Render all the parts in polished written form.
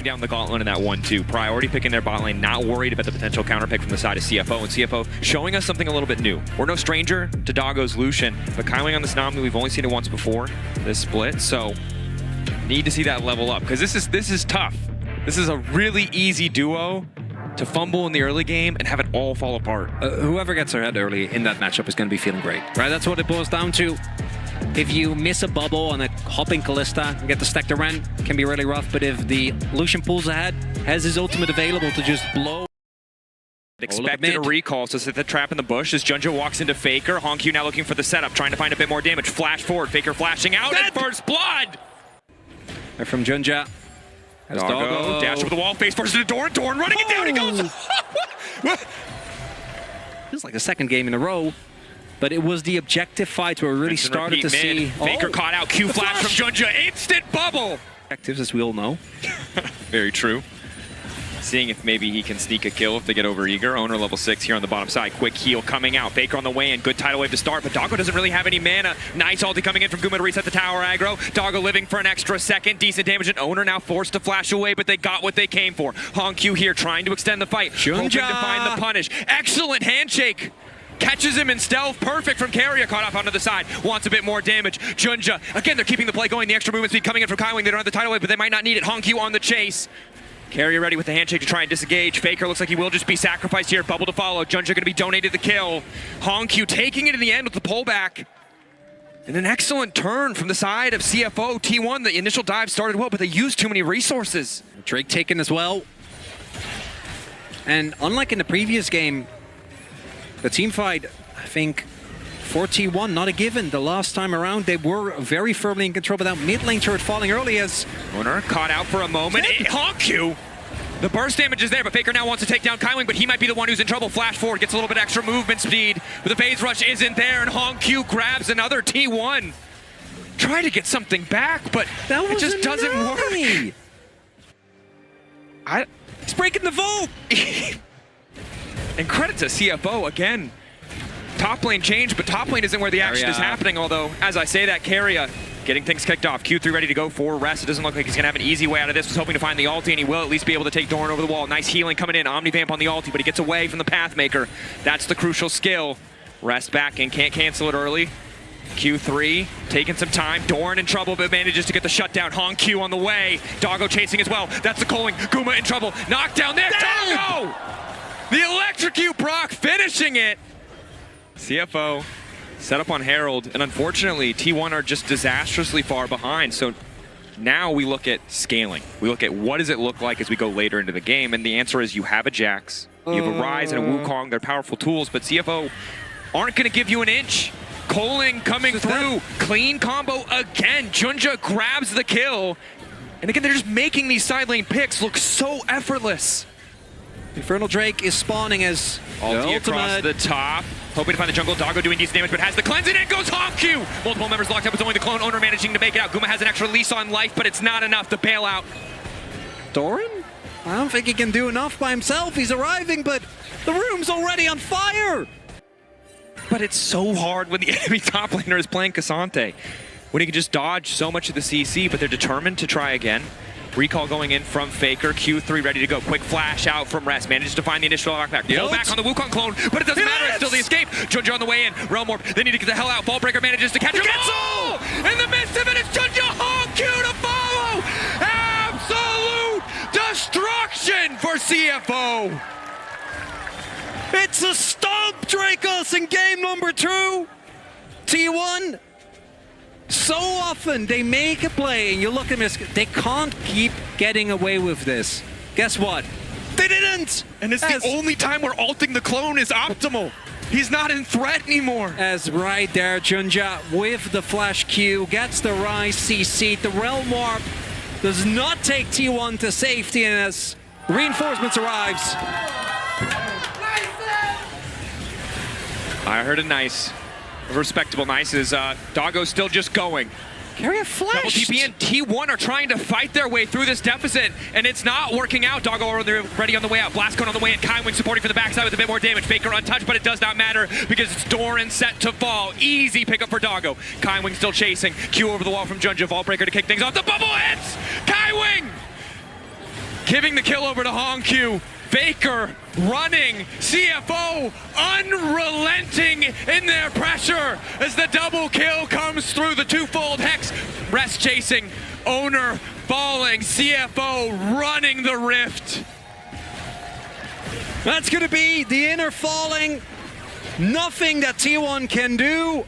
down the gauntlet in that 1-2. Priority picking their bot lane, not worried about the potential counter pick from the side of CFO. And CFO showing us something a little bit new. We're no stranger to Doggo's Lucian, but Kaiwing on this Nami, we've only seen it once before, this split. So need to see that level up, because this is tough. This is a really easy duo to fumble in the early game and have it all fall apart. Whoever gets their head early in that matchup is going to be feeling great, right? That's what it boils down to. If you miss a bubble on a hopping Kalista and get the stack to Ren, it can be really rough. But if the Lucian pulls ahead, has his ultimate available to just blow. Expected a recall, so set the trap in the bush as Junja walks into Faker. Hongq now looking for the setup, trying to find a bit more damage. Flash forward, Faker flashing out, and first blood! From Junja. Doggo dash over the wall, face first into Doran. Doran running it down, he goes! Feels like the second game in a row. But it was the objective fight where we really started to see... Faker caught out, Q flash from Junja, instant bubble! Objectives, as we all know. Very true. Seeing if maybe he can sneak a kill if they get over eager. Owner level 6 here on the bottom side. Quick heal coming out. Faker on the way in. Good tidal wave to start, but Doggo doesn't really have any mana. Nice ulti coming in from Guma to reset the tower aggro. Doggo living for an extra second. Decent damage, and Owner now forced to flash away, but they got what they came for. Hongq here trying to extend the fight. Hoping to find the punish. Excellent handshake. Catches him in stealth, perfect from Carrier, caught off onto the side, wants a bit more damage. Junja, again, they're keeping the play going, the extra movement speed coming in from Kaiwing, they don't have the tidal wave, but they might not need it. Hongq on the chase. Carrier ready with the handshake to try and disengage. Faker looks like he will just be sacrificed here, bubble to follow. Junja gonna be donated the kill. Hongq taking it in the end with the pullback. And an excellent turn from the side of CFO. T1, the initial dive started well, but they used too many resources. Drake taken as well. And unlike in the previous game, the team fight, I think, for T1, not a given. The last time around, they were very firmly in control, but that mid lane turret falling early as... Owner caught out for a moment. Hongq! The burst damage is there, but Faker now wants to take down Kaiwing, but he might be the one who's in trouble. Flash forward, gets a little bit extra movement speed, but the phase rush isn't there, and Hongq grabs another T1. Try to get something back, but it just doesn't work. He's breaking the vault! And credit to CFO again. Top lane changed, but top lane isn't where the action is happening, although, as I say that, Carrier getting things kicked off. Q3 ready to go for rest. It doesn't look like he's going to have an easy way out of this. Was hoping to find the ulti, and he will at least be able to take Doran over the wall. Nice healing coming in. Omnivamp on the ulti, but he gets away from the Pathmaker. That's the crucial skill. Rest back and can't cancel it early. Q3 taking some time. Doran in trouble, but manages to get the shutdown. Hongq on the way. Doggo chasing as well. That's the calling. Guma in trouble. Knockdown there. Doggo! The electrocute Brock finishing it. CFO set up on Herald, and unfortunately T1 are just disastrously far behind. So now we look at scaling. We look at what does it look like as we go later into the game, and the answer is you have a Jax, you have a Ryze and a Wukong. They're powerful tools, but CFO aren't going to give you an inch. Coling coming through, clean combo again. Junja grabs the kill, and again they're just making these side lane picks look so effortless. Infernal Drake is spawning as ulti across the top. Hoping to find the jungle. Doggo doing decent damage, but has the cleanse, and in goes Hongq! Multiple members locked up. It's only the clone owner managing to make it out. Guma has an extra lease on life, but it's not enough to bail out. Doran? I don't think he can do enough by himself. He's arriving, but the room's already on fire! But it's so hard when the enemy top laner is playing Cassante. When he can just dodge so much of the CC, but they're determined to try again. Recall going in from Faker. Q3 ready to go. Quick flash out from Rest. Manages to find the initial knockback. Pull back on the Wukong clone, but it doesn't matter. It's still the escape. Junja on the way in. Realm Warp. They need to get the hell out. Fallbreaker manages to catch him. Oh! In the midst of it, it's Junja. Hongq to follow. Absolute destruction for CFO. It's a stomp, Dracos, in game number 2. T1. So often they make a play and you look at this, they can't keep getting away with this. Guess what? They didn't! And it's the only time where ulting the clone is optimal. He's not in threat anymore. As right there, Junja with the flash Q gets the Ryze CC. The Realm Warp does not take T1 to safety, and as reinforcements arrives. I heard a nice. Respectable nice is Doggo still just going. Carrier flashed. Double TP and T1 are trying to fight their way through this deficit, and it's not working out. Doggo already on the way out. Blastcone on the way in. Kaiwing supporting for the backside with a bit more damage. Faker untouched, but it does not matter because it's Doran set to fall. Easy pickup for Doggo. Kaiwing still chasing. Q over the wall from Junja. Vaultbreaker to kick things off. The bubble hits! Kaiwing! giving the kill over to Hongq. Faker running, CFO unrelenting in their pressure as the double kill comes through the twofold hex. Rest chasing, Owner falling, CFO running the rift. That's going to be the inner falling. Nothing that T1 can do.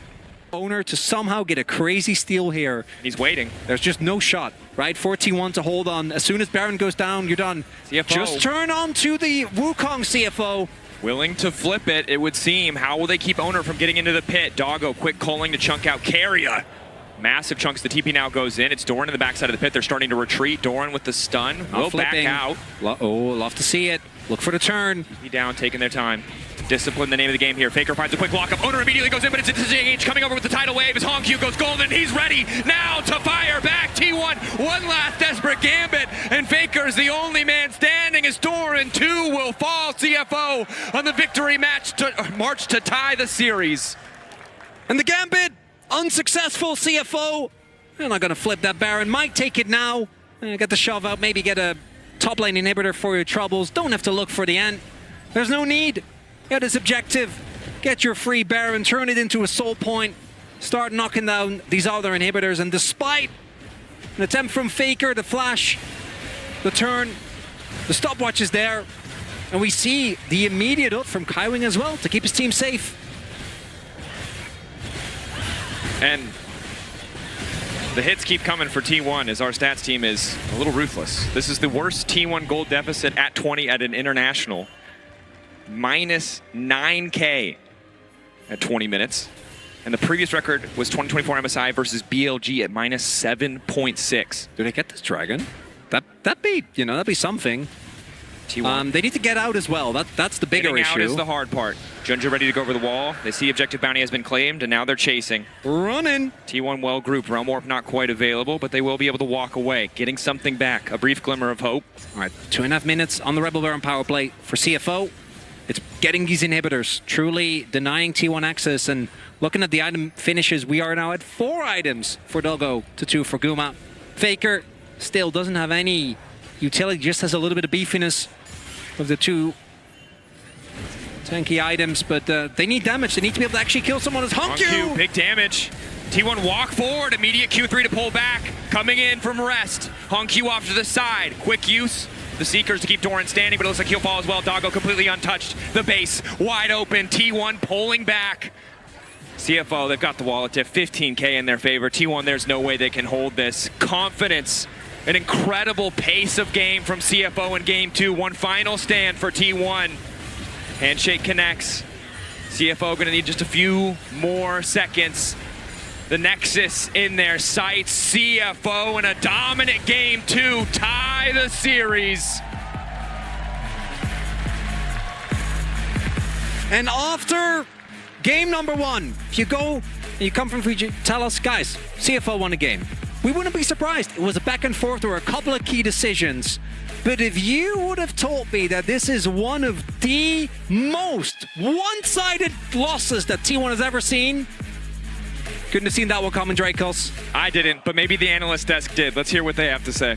Owner to somehow get a crazy steal here. He's waiting. There's just no shot, right? For T1 to hold on. As soon as Baron goes down, you're done. CFO. Just turn on to the Wukong CFO. Willing to flip it, it would seem. How will they keep Owner from getting into the pit? Doggo, quick calling to chunk out Carrier. Massive chunks. The TP now goes in. It's Doran in the backside of the pit. They're starting to retreat. Doran with the stun. Will back out. Love to see it. Look for the turn. TP down, taking their time. Discipline, the name of the game here. Faker finds a quick lockup. Owner immediately goes in, but it's into JH. Coming over with the tidal wave as Hongq goes golden. He's ready now to fire back. T1, one last desperate gambit, and Faker's the only man standing as Doran 2 will fall. CFO on the victory march to tie the series. And the gambit, unsuccessful. CFO, they're not going to flip that Baron. Might take it now. Get the shove out, maybe get a top lane inhibitor for your troubles. Don't have to look for the Ant. There's no need. Get his objective. Get your free Baron, turn it into a soul point. Start knocking down these other inhibitors. And despite an attempt from Faker, the flash, the turn, the stopwatch is there. And we see the immediate ult from Kaiwing as well to keep his team safe. And the hits keep coming for T1 as our stats team is a little ruthless. This is the worst T1 gold deficit at 20 at an international. Minus 9K at 20 minutes. And the previous record was 2024 MSI versus BLG at minus 7.6. Do they get this dragon? That'd be something. T1. They need to get out as well. That's the bigger issue. Getting out is the hard part. Junja ready to go over the wall. They see objective bounty has been claimed, and now they're chasing. Running. T1 well grouped. Realm Warp not quite available, but they will be able to walk away, getting something back. A brief glimmer of hope. All right, 2.5 minutes on the Rebel Baron power play for CFO. It's getting these inhibitors, truly denying T1 access, and looking at the item finishes, we are now at 4 items for Doggo to 2 for Guma. Faker still doesn't have any utility, just has a little bit of beefiness of the 2 tanky items, but they need damage. They need to be able to actually kill someone as Hongq. Big damage. T1 walk forward, immediate Q3 to pull back. Coming in from rest. Hongq off to the side. Quick use. The Seekers to keep Doran standing, but it looks like he'll fall as well. Doggo completely untouched. The base wide open. T1 pulling back. CFO, they've got the wall at 15K in their favor. T1, there's no way they can hold this. Confidence, an incredible pace of game from CFO in game 2. One final stand for T1. Handshake connects. CFO gonna need just a few more seconds. The Nexus in their sights. CFO in a dominant game 2, tie the series. And after game number 1, if you go and you come from Fiji, tell us, guys, CFO won a game. We wouldn't be surprised. It was a back and forth. There were a couple of key decisions. But if you would have told me that this is one of the most one-sided losses that T1 has ever seen, couldn't have seen that one coming, Dracos. I didn't, but maybe the analyst desk did. Let's hear what they have to say.